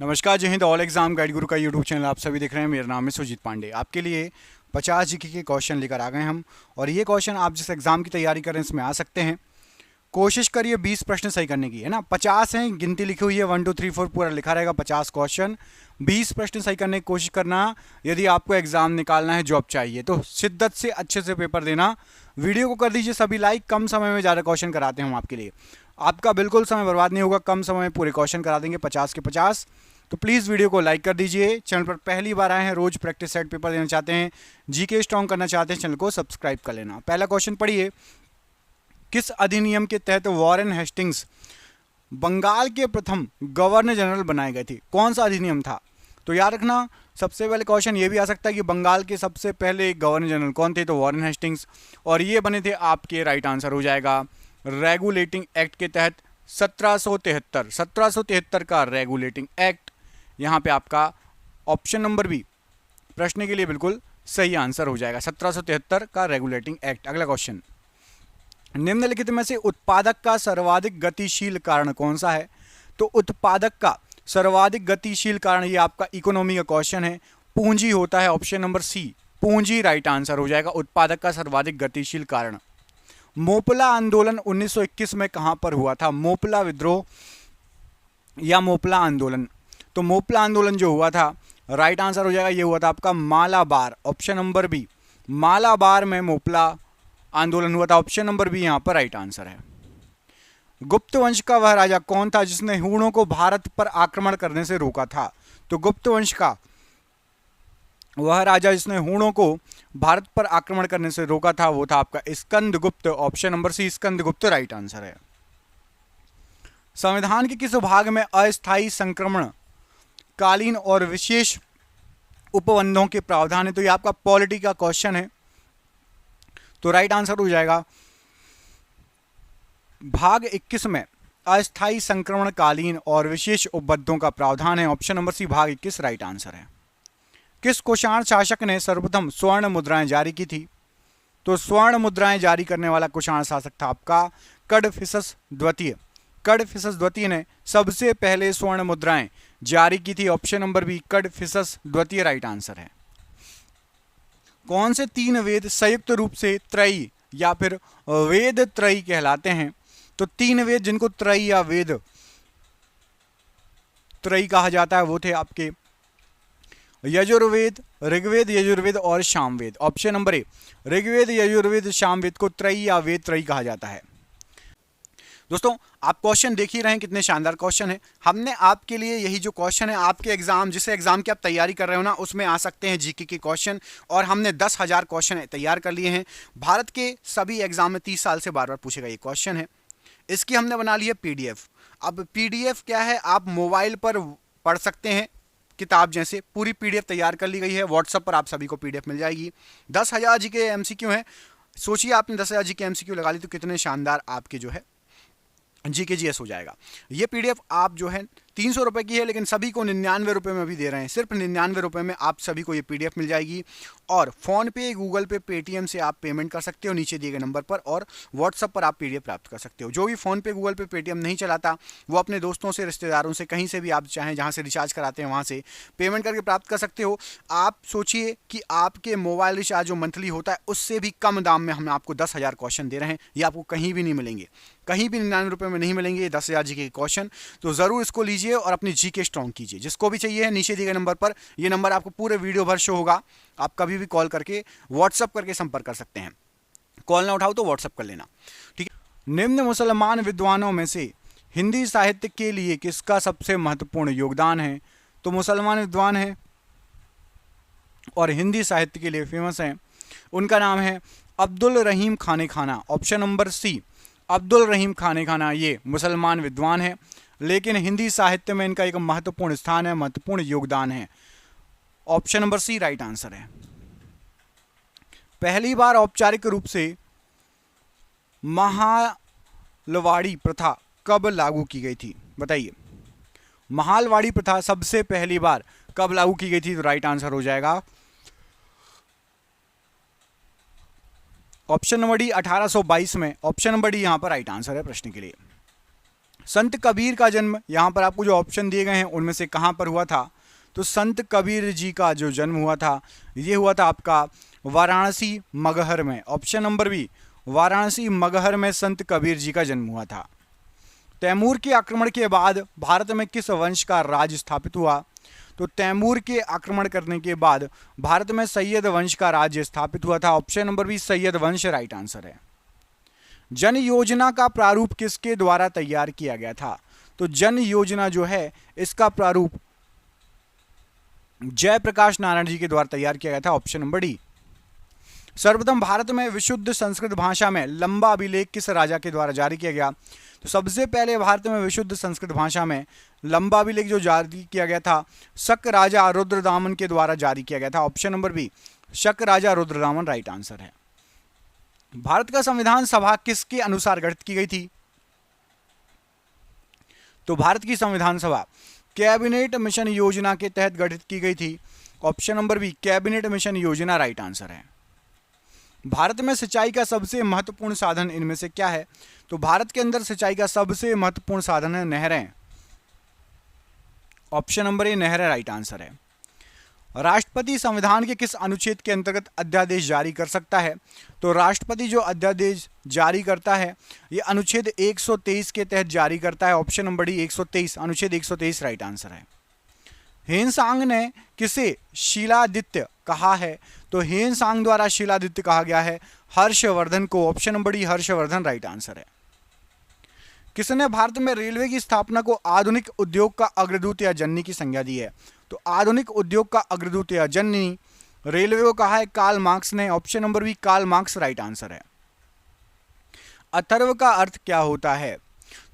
नमस्कार, जय Hind. All exam guide गुरु का यूट्यूब चैनल आप सभी देख रहे हैं। मेरा नाम है सुजीत पांडे। आपके लिए 50 जीके के क्वेश्चन लेकर आ गए हम, और ये क्वेश्चन आप जिस एग्जाम की तैयारी कर रहे हैं इसमें आ सकते हैं। कोशिश करिए 20 प्रश्न सही करने की, है ना। 50 हैं, गिनती लिखी हुई है 1 2 3 4 पूरा लिखा रहेगा। 50 क्वेश्चन, 20 प्रश्न सही करने की कोशिश करना। यदि आपको एग्जाम निकालना है, जॉब चाहिए, तो शिद्दत से अच्छे से पेपर देना। वीडियो को कर दीजिए सभी लाइक। कम समय में ज़्यादा क्वेश्चन कराते हैं हम आपके लिए। आपका बिल्कुल समय बर्बाद नहीं होगा, कम समय में पूरे क्वेश्चन करा देंगे 50 के 50। तो प्लीज़ वीडियो को लाइक कर दीजिए। चैनल पर पहली बार आए हैं, रोज प्रैक्टिस सेट पेपर देना चाहते हैं, जीके स्ट्रॉन्ग करना चाहते हैं, चैनल को सब्सक्राइब कर लेना। पहला क्वेश्चन पढ़िए। किस अधिनियम के तहत वॉरेन हेस्टिंग्स बंगाल के प्रथम गवर्नर जनरल बनाए गए थे? कौन सा अधिनियम था? तो याद रखना, सबसे पहले क्वेश्चन ये भी आ सकता है कि बंगाल के सबसे पहले गवर्नर जनरल कौन थे? तो वॉरेन हेस्टिंग्स। और ये बने थे आपके, राइट आंसर हो जाएगा रेगुलेटिंग एक्ट के तहत 1773 का रेगुलेटिंग एक्ट। यहाँ पे आपका ऑप्शन नंबर बी प्रश्न के लिए बिल्कुल सही आंसर हो जाएगा, 1773 का रेगुलेटिंग एक्ट। अगला क्वेश्चन, निम्नलिखित में से उत्पादक का सर्वाधिक गतिशील कारण कौन सा है? तो उत्पादक का सर्वाधिक गतिशील कारण, ये आपका इकोनॉमी का क्वेश्चन है, पूंजी होता है। ऑप्शन नंबर सी पूंजी राइट आंसर हो जाएगा, उत्पादक का सर्वाधिक गतिशील कारण। मोपला आंदोलन 1921 में कहां पर हुआ था? मोपला विद्रोह या मोपला आंदोलन? तो मोपला आंदोलन जो हुआ था, राइट आंसर हो जाएगा, ये हुआ था आपका Malabar. Option number B, Malabar में मोपला आंदोलन हुआ था। ऑप्शन नंबर बी यहां पर राइट आंसर है। गुप्त वंश का वह राजा कौन था जिसने हूणों को भारत पर आक्रमण करने से रोका था? तो गुप्त वंश का वह राजा जिसने हूणों को भारत पर आक्रमण करने से रोका था, वो था आपका Skandagupta. Option number C Skandagupta right answer है। संविधान के किस भाग में अस्थायी संक्रमण कालीन और विशेष उपबंधों के प्रावधान है? तो ये आपका पॉलिटी का क्वेश्चन है, तो राइट आंसर हो जाएगा भाग 21 में अस्थायी संक्रमण कालीन और विशेष उपबंधों का प्रावधान है। ऑप्शन नंबर सी भाग 21 राइट आंसर है। किस कुषाण शासक ने सर्वप्रथम स्वर्ण मुद्राएं जारी की थी? तो स्वर्ण मुद्राएं जारी करने वाला कुषाण शासक था आपका कड़फिसस द्वितीय। कड़फिसस द्वितीय ने सबसे पहले स्वर्ण मुद्राएं जारी की थी। ऑप्शन नंबर बी कड़फिसस द्वितीय राइट आंसर है। कौन से 3 वेद संयुक्त रूप से त्रयी या फिर वेद त्रयी कहलाते हैं? तो 3 वेद जिनको त्रयी या वेद त्रयी कहा जाता है, वो थे आपके यजुर्वेद, ऋग्वेद, यजुर्वेद और Samaveda. Option number A Rigveda, Yajurveda, Samaveda को त्रयी या वेद त्रयी कहा जाता है। दोस्तों, आप क्वेश्चन देख ही रहे हैं, कितने शानदार क्वेश्चन है। हमने आपके लिए यही जो क्वेश्चन है, आपके एग्जाम, जिस एग्जाम की आप तैयारी कर रहे हो ना, उसमें आ सकते हैं जीके के क्वेश्चन। और हमने 10,000 क्वेश्चन तैयार कर लिए हैं। भारत के सभी एग्जाम में 30 साल से बार बार पूछेगा ये क्वेश्चन है। इसकी हमने बना ली है पीडीएफ। अब पीडीएफ क्या है, आप मोबाइल पर पढ़ सकते हैं, किताब जैसे पूरी पीडीएफ तैयार कर ली गई है। व्हाट्सएप पर आप सभी को पीडीएफ मिल जाएगी। 10,000 जीके एमसीक्यू है। सोचिए आपने 10,000 जीके एमसीक्यू लगा ली तो कितने शानदार आपके जो है जीके जीएस हो जाएगा। ये पीडीएफ आप जो है 300 रुपये की है, लेकिन सभी को 99 रुपये में अभी दे रहे हैं। सिर्फ 99 रुपये में आप सभी को ये पीडीएफ मिल जाएगी। और फ़ोन पे, गूगल पे, पेटीएम से आप पेमेंट कर सकते हो नीचे दिए गए नंबर पर, और व्हाट्सअप पर आप पीडीएफ प्राप्त कर सकते हो। जो भी फ़ोन पे, गूगल पे, पेटीएम नहीं चलाता, वो अपने दोस्तों से, रिश्तेदारों से, कहीं से भी आप चाहें, जहाँ से रिचार्ज कराते हैं वहाँ से पेमेंट करके प्राप्त कर सकते हो। आप सोचिए कि आपके मोबाइल रिचार्ज जो मंथली होता है, उससे भी कम दाम में हम आपको 10,000 क्वेश्चन दे रहे हैं। ये आपको कहीं भी नहीं मिलेंगे, कहीं भी 99 रुपये में नहीं मिलेंगे 10,000 जीके के क्वेश्चन। तो ज़रूर इसको लीजिए और अपनी जीके स्ट्रॉन्ग कीजिए। जिसको भी चाहिए है, नीचे दिए गए नंबर पर, ये नंबर आपको पूरे वीडियो भर शो होगा। आप कभी भी कॉल करके, व्हाट्सअप करके संपर्क कर सकते हैं। कॉल ना उठाओ तो व्हाट्सअप कर लेना, ठीक है। निम्न मुसलमान विद्वानों में से हिंदी साहित्य के लिए किसका सबसे महत्वपूर्ण योगदान है? तो मुसलमान विद्वान है और हिंदी साहित्य के लिए फेमस है, उनका नाम है अब्दुल रहीम खाने खाना। ऑप्शन नंबर सी अब्दुल रहीम खाने खाना, ये मुसलमान विद्वान है, लेकिन हिंदी साहित्य में इनका एक महत्वपूर्ण स्थान है, महत्वपूर्ण योगदान है। Option number C right answer है। पहली बार औपचारिक रूप से महालवाड़ी प्रथा कब लागू की गई थी? बताइए, महालवाड़ी प्रथा सबसे पहली बार कब लागू की गई थी? तो राइट आंसर हो जाएगा ऑप्शन नंबर डी 1822 में। ऑप्शन नंबर डी यहां पर राइट आंसर है प्रश्न के लिए। संत कबीर का जन्म, यहाँ पर आपको जो ऑप्शन दिए गए हैं उनमें से कहाँ पर हुआ था? तो संत कबीर जी का जो जन्म हुआ था ये हुआ था आपका वाराणसी मगहर में। Option number B, Varanasi Maghar में संत कबीर जी का जन्म हुआ था। तैमूर के आक्रमण के बाद भारत में किस वंश का राज स्थापित हुआ? तो तैमूर के आक्रमण करने के बाद भारत में सैयद वंश का राज्य स्थापित हुआ था। ऑप्शन नंबर बी, सैयद वंश राइट आंसर है। जन योजना का प्रारूप किसके द्वारा तैयार किया गया था? तो जन योजना जो है इसका प्रारूप जयप्रकाश नारायण जी के द्वारा तैयार किया गया था। Option number D. सर्वप्रथम भारत में विशुद्ध संस्कृत भाषा में लंबा अभिलेख किस राजा के द्वारा जारी किया गया? तो सबसे पहले भारत में विशुद्ध संस्कृत भाषा में लंबा अभिलेख जो जारी किया गया था शक राजा रुद्रदामन के द्वारा जारी किया गया था। ऑप्शन नंबर बी, शक राजा रुद्रदामन राइट आंसर है। भारत का संविधान सभा किसके अनुसार गठित की गई थी? तो भारत की संविधान सभा कैबिनेट मिशन योजना के तहत गठित की गई थी। Option number B, cabinet mission योजना राइट आंसर है। भारत में सिंचाई का सबसे महत्वपूर्ण साधन इनमें से क्या है? तो भारत के अंदर सिंचाई का सबसे महत्वपूर्ण साधन है नहरें। ऑप्शन नंबर ए, नहरें राइट आंसर है। राष्ट्रपति संविधान के किस अनुच्छेद के अंतर्गत अध्यादेश जारी कर सकता है? तो राष्ट्रपति जो अध्यादेश जारी करता है ये अनुच्छेद 123 के तहत जारी करता है। ऑप्शन नंबर डी, 123, अनुच्छेद 123 राइट आंसर है। हेनसांग ने किसे शीलादित्य कहा है? तो हेनसांग द्वारा शीलादित्य कहा गया है हर्षवर्धन को। Option number D, Harshvardhan right answer है। किसने भारत में रेलवे की स्थापना को आधुनिक उद्योग का अग्रदूत या जननी की संज्ञा दी है? तो आधुनिक उद्योग का अग्रदूत या जननी रेलवे को कहा है कार्ल मार्क्स ने। Option number B, Karl Marx right answer है। अथर्व का अर्थ क्या होता है?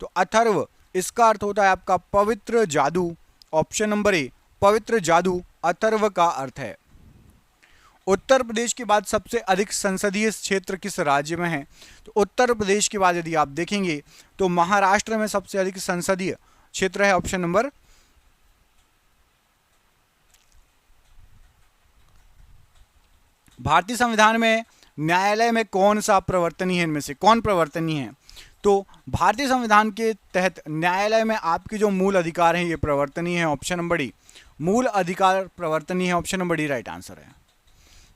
तो अथर्व इसका अर्थ होता है आपका पवित्र जादू। ऑप्शन नंबर ए, पवित्र जादू अथर्व का अर्थ है। उत्तर प्रदेश के बाद सबसे अधिक संसदीय क्षेत्र किस राज्य में है? तो उत्तर प्रदेश के बाद यदि आप देखेंगे तो महाराष्ट्र में सबसे अधिक संसदीय क्षेत्र है। ऑप्शन नंबर भारतीय संविधान में न्यायालय में कौन सा प्रवर्तनीय है? इनमें से कौन प्रवर्तनीय है? तो भारतीय संविधान के तहत न्यायालय में आपके जो मूल अधिकार हैं ये प्रवर्तनीय है। ऑप्शन नंबर डी, मूल अधिकार प्रवर्तनीय है। Option number D right answer है।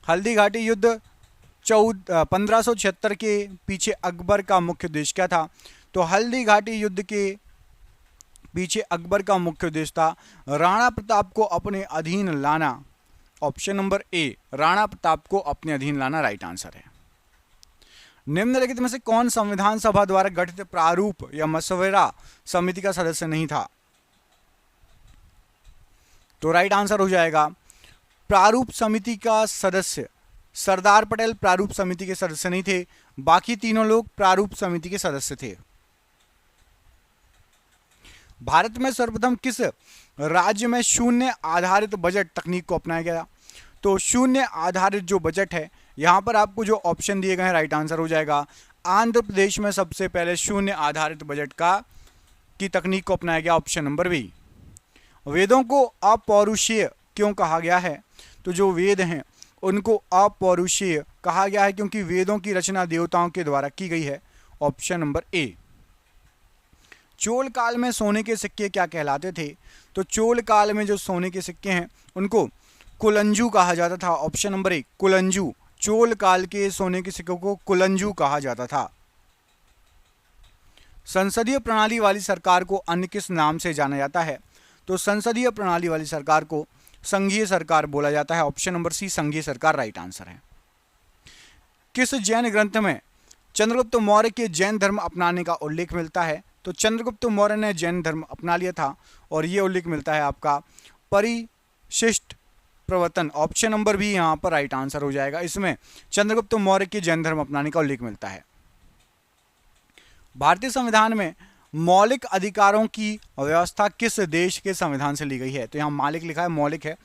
हल्दी घाटी युद्ध 1576 के पीछे अकबर का मुख्य उद्देश्य क्या था? तो हल्दी घाटी युद्ध के पीछे अकबर का मुख्य उद्देश्य था राणा प्रताप को अपने अधीन लाना। ऑप्शन नंबर ए, राणा प्रताप को अपने अधीन लाना राइट आंसर है। निम्नलिखित में से कौन संविधान सभा द्वारा गठित प्रारूप या मसवरा समिति का सदस्य नहीं था? तो राइट आंसर हो जाएगा प्रारूप समिति का सदस्य सरदार पटेल प्रारूप समिति के सदस्य नहीं थे, बाकी तीनों लोग प्रारूप समिति के सदस्य थे। भारत में सर्वप्रथम किस राज्य में शून्य आधारित बजट तकनीक को अपनाया गया? तो शून्य आधारित जो बजट है यहां पर आपको जो ऑप्शन दिए गए हैं राइट आंसर हो जाएगा आंध्र प्रदेश में सबसे पहले शून्य आधारित बजट की तकनीक को अपनाया गया। Option number B. वेदों को अपौरुषीय क्यों कहा गया है? तो जो वेद हैं उनको अपौरुषीय कहा गया है क्योंकि वेदों की रचना देवताओं के द्वारा की गई है। ऑप्शन नंबर ए। चोल काल में सोने के सिक्के क्या कहलाते थे? तो चोल काल में जो सोने के सिक्के हैं उनको कुलंजू कहा जाता था। Option number A, Kulanju. Chola काल के सोने के सिक्कों को कुलंजू कहा जाता था। संसदीय प्रणाली वाली सरकार को अन्य किस नाम से जाना जाता है? तो संसदीय प्रणाली वाली सरकार को संघीय सरकार बोला जाता है। ऑप्शन नंबर सी, संघीय सरकार राइट आंसर है। किस जैन ग्रंथ में चंद्रगुप्त मौर्य के जैन धर्म अपनाने का उल्लेख मिलता है? तो चंद्रगुप्त मौर्य ने जैन धर्म अपना लिया था और ये उल्लेख मिलता है आपका परिशिष्ट प्रवर्तन। ऑप्शन नंबर भी यहाँ पर राइट आंसर हो जाएगा। इसमें चंद्रगुप्त मौर्य के जैन धर्म अपनाने का उल्लेख मिलता है। भारतीय संविधान में मौलिक अधिकारों की व्यवस्था किस देश के संविधान से ली गई है? तो यहाँ मालिक लिखा है, मौलिक है,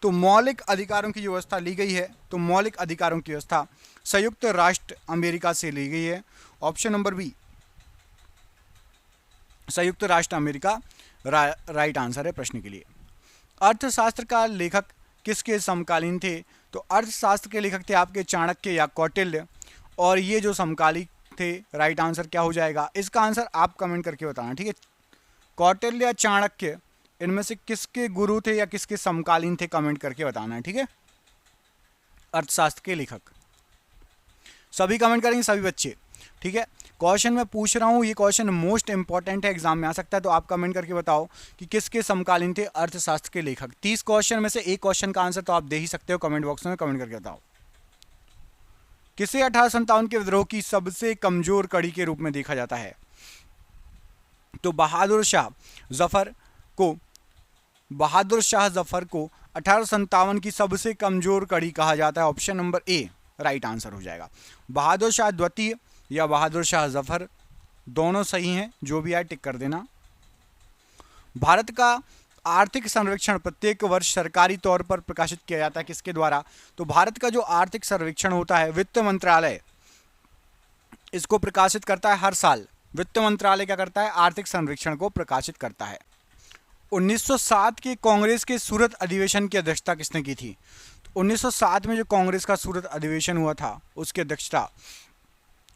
तो मौलिक अधिकारों की व्यवस्था ली गई है तो मौलिक अधिकारों की व्यवस्था संयुक्त राष्ट्र अमेरिका से ली गई है। ऑप्शन नंबर बी, संयुक्त राष्ट्र अमेरिका राइट आंसर है प्रश्न के लिए। अर्थशास्त्र का लेखक किसके समकालीन थे? तो अर्थशास्त्र के लेखक थे आपके चाणक्य या कौटिल्य, और ये जो समकालीन थे राइट आंसर क्या हो जाएगा? इसका आंसर आप कमेंट करके बताना, ठीक है। कौटिल्य, चाणक्य, इनमें से किसके गुरु थे या किसके समकालीन थे, कमेंट करके बताना है, ठीक है। अर्थशास्त्र के लेखक, सभी कमेंट करेंगे, सभी बच्चे, ठीक है। क्वेश्चन मैं पूछ रहा हूँ, ये क्वेश्चन मोस्ट इंपॉर्टेंट है, एग्जाम में आ सकता है, तो आप कमेंट करके बताओ कि किसके समकालीन थे अर्थशास्त्र के लेखक। 30 क्वेश्चन में से एक क्वेश्चन का आंसर तो आप दे ही सकते हो, कमेंट बॉक्स में कमेंट करके बताओ। किसे 1857 के विद्रोह की सबसे कमजोर कड़ी के रूप में देखा जाता है? तो बहादुर शाह जफर को 1857 की सबसे कमजोर कड़ी कहा जाता है। ऑप्शन नंबर ए राइट आंसर हो जाएगा। बहादुर शाह द्वितीय या बहादुर शाह जफर, दोनों सही हैं, जो भी आए टिक कर देना। भारत का आर्थिक सर्वेक्षण प्रत्येक वर्ष सरकारी तौर पर प्रकाशित किया जाता है, किसके द्वारा? तो भारत का जो आर्थिक सर्वेक्षण होता है, वित्त मंत्रालय इसको प्रकाशित करता है हर साल। वित्त मंत्रालय क्या करता है? आर्थिक सर्वेक्षण को प्रकाशित करता है। 1907 के कांग्रेस के सूरत अधिवेशन की अध्यक्षता किसने की थी? 1907 में जो कांग्रेस का सूरत अधिवेशन हुआ था, उसकी अध्यक्षता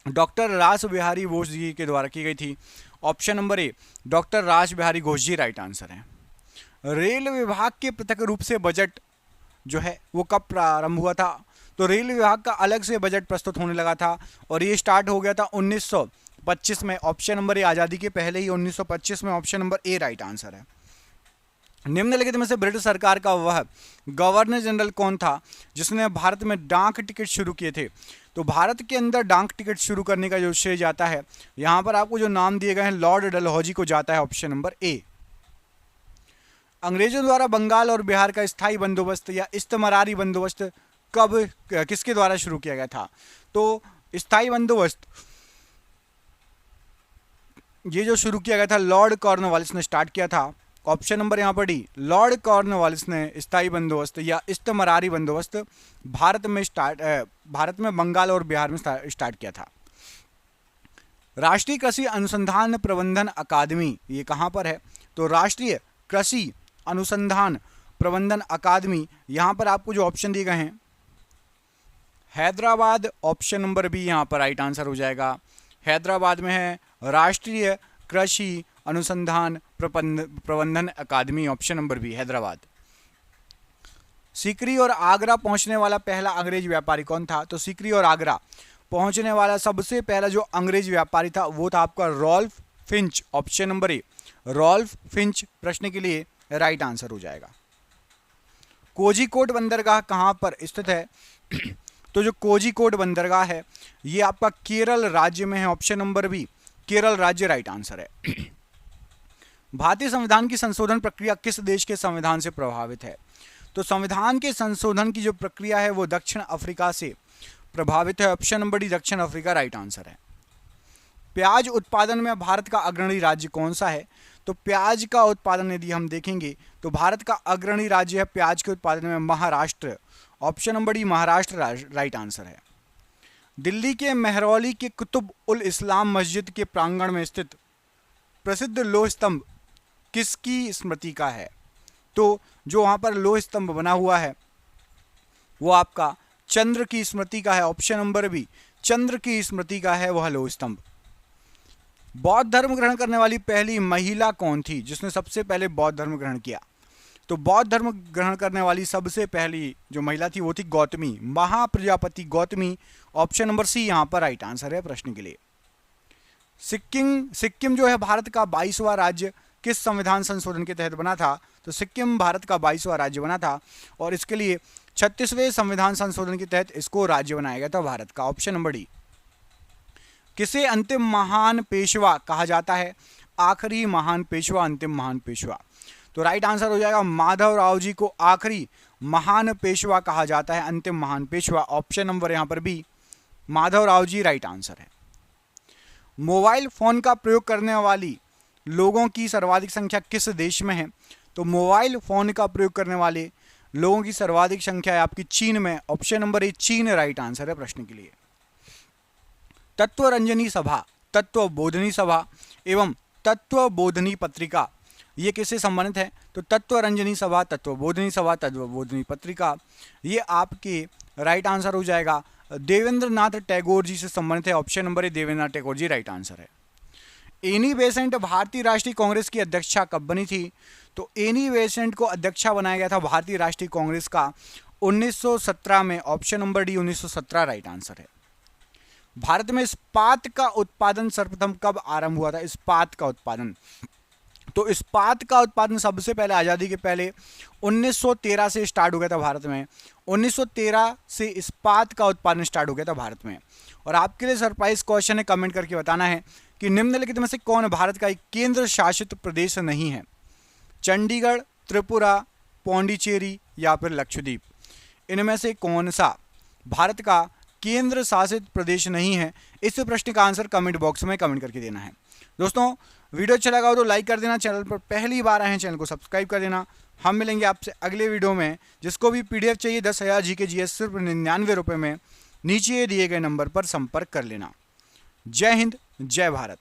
डॉक्टर रास बिहारी घोष जी के द्वारा की गई थी। ऑप्शन नंबर ए डॉक्टर रास बिहारी घोष जी राइट आंसर है। रेल विभाग के पृथक रूप से बजट जो है वो कब प्रारंभ हुआ था? तो रेल विभाग का अलग से बजट प्रस्तुत होने लगा था और ये स्टार्ट हो गया था 1925 में। ऑप्शन नंबर ए आज़ादी के पहले ही 1925 में, ऑप्शन नंबर ए राइट आंसर है। निम्नलिखित में से ब्रिटिश सरकार का वह गवर्नर जनरल कौन था जिसने भारत में डाक टिकट शुरू किए थे? तो भारत के अंदर डाक टिकट शुरू करने का जो श्रेय जाता है, यहां पर आपको जो नाम दिए गए हैं लॉर्ड डलहौजी को जाता है। ऑप्शन नंबर ए। अंग्रेजों द्वारा बंगाल और बिहार का स्थायी बंदोबस्त या इस्तमरारी बंदोबस्त कब किसके द्वारा शुरू किया गया था? तो स्थायी बंदोबस्त ये जो शुरू किया गया था लॉर्ड कॉर्नवालिस ने स्टार्ट किया था। ऑप्शन नंबर यहाँ पर डी, लॉर्ड कॉर्नवालिस ने स्थायी बंदोबस्त या इस्तमरारी बंदोबस्त भारत में बंगाल और बिहार में स्टार्ट किया था। राष्ट्रीय कृषि अनुसंधान प्रबंधन अकादमी ये कहाँ पर है? तो राष्ट्रीय कृषि अनुसंधान प्रबंधन अकादमी, यहाँ पर आपको जो ऑप्शन दिए गए हैं हैदराबाद, ऑप्शन नंबर बी यहाँ पर राइट आंसर हो जाएगा। हैदराबाद में है राष्ट्रीय कृषि अनुसंधान प्रबंधन अकादमी, option number B Hyderabad. Sikri और आगरा पहुंचने वाला पहला अंग्रेज व्यापारी कौन था? तो सीकरी और आगरा पहुंचने वाला सबसे पहला जो अंग्रेज व्यापारी था वो था आपका Ralph Fitch, option number A Ralph Fitch प्रश्न के लिए राइट आंसर हो जाएगा। कोझिकोड बंदरगाह कहां पर स्थित है? तो जो कोझिकोड बंदरगाह है ये आपका केरल राज्य में है, ऑप्शन नंबर बी केरल राज्य राइट आंसर है। भारतीय संविधान की संशोधन प्रक्रिया किस देश के संविधान से प्रभावित है? तो संविधान के संशोधन की जो प्रक्रिया है वो दक्षिण अफ्रीका से प्रभावित है। ऑप्शन नंबर डी दक्षिण अफ्रीका राइट आंसर है। प्याज उत्पादन में भारत का अग्रणी राज्य कौन सा है? तो प्याज का उत्पादन यदि हम देखेंगे तो भारत का अग्रणी राज्य है प्याज के उत्पादन में Maharashtra. Option number D Maharashtra right answer है। दिल्ली के मेहरौली के कुतुब उल इस्लाम मस्जिद के प्रांगण में स्थित प्रसिद्ध लोह स्तंभ किसकी स्मृति का है? तो जो वहां पर लोह स्तंभ बना हुआ है वो आपका चंद्र की स्मृति का है। ऑप्शन नंबर बी चंद्र की स्मृति का है वह लोह स्तंभ। बौद्ध धर्म ग्रहण करने वाली पहली महिला कौन थी जिसने सबसे पहले बौद्ध धर्म ग्रहण किया? तो बौद्ध धर्म ग्रहण करने वाली सबसे पहली जो महिला थी वो थी Gautami, Mahaprajapati Gautami. Option number C यहां पर राइट आंसर है प्रश्न के लिए। सिक्किम जो है भारत का 22वां राज्य किस संविधान संशोधन के तहत बना था? तो सिक्किम भारत का 22वां राज्य बना था और इसके लिए 36वें संविधान संशोधन के तहत इसको राज्य बनाया गया था भारत का। Option number D. किसे अंतिम महान पेशवा कहा जाता है? आखिरी महान पेशवा, अंतिम महान पेशवा। तो राइट आंसर हो जाएगा माधवराव जी को आखिरी महान पेशवा कहा जाता है, अंतिम महान पेशवा। ऑप्शन नंबर यहां पर बी माधवराव जी राइट आंसर है। मोबाइल फोन का प्रयोग करने वाली लोगों की सर्वाधिक संख्या किस देश में है? तो मोबाइल फोन का प्रयोग करने वाले लोगों की सर्वाधिक संख्या है आपकी चीन में। ऑप्शन नंबर ए चीन राइट आंसर है प्रश्न के लिए। तत्वरंजनी सभा, तत्वबोधनी सभा एवं तत्वबोधनी पत्रिका ये किससे संबंधित है? तो तत्वरंजनी सभा, तत्वबोधनी सभा, तत्वबोधनी पत्रिका ये आपके राइट आंसर हो जाएगा देवेंद्र नाथ टैगोर जी से संबंधित है। Option number A Devendra Nath Tagore ji right answer है। एनी बेसेंट भारतीय राष्ट्रीय कांग्रेस की अध्यक्षा कब बनी थी? तो एनी बेसेंट को अध्यक्षा बनाया गया था भारतीय राष्ट्रीय कांग्रेस का 1917 में। Option number D 1917 right answer है। भारत में इस्पात का उत्पादन सर्वप्रथम कब आरंभ हुआ था? इस्पात का उत्पादन, तो इस्पात का उत्पादन सबसे पहले आज़ादी के पहले 1913 से स्टार्ट हो गया था भारत में। 1913 से इस्पात का उत्पादन स्टार्ट हो गया था भारत में। और आपके लिए सरप्राइज क्वेश्चन है, कमेंट करके बताना है कि निम्नलिखित में से कौन भारत का एक केंद्र शासित प्रदेश नहीं है? चंडीगढ़, त्रिपुरा, पौंडीचेरी या फिर लक्षद्वीप। इनमें से कौन सा भारत का केंद्र शासित प्रदेश नहीं है? इस प्रश्न का आंसर कमेंट बॉक्स में कमेंट करके देना है। दोस्तों वीडियो अच्छा लगा हो तो लाइक कर देना, चैनल पर पहली बार आए हैं चैनल को सब्सक्राइब कर देना। हम मिलेंगे आपसे अगले वीडियो में। जिसको भी पीडीएफ चाहिए 10,000 जीके जीएस सिर्फ 99 रुपये में नीचे दिए गए नंबर पर संपर्क कर लेना। जय हिंद, जय भारत।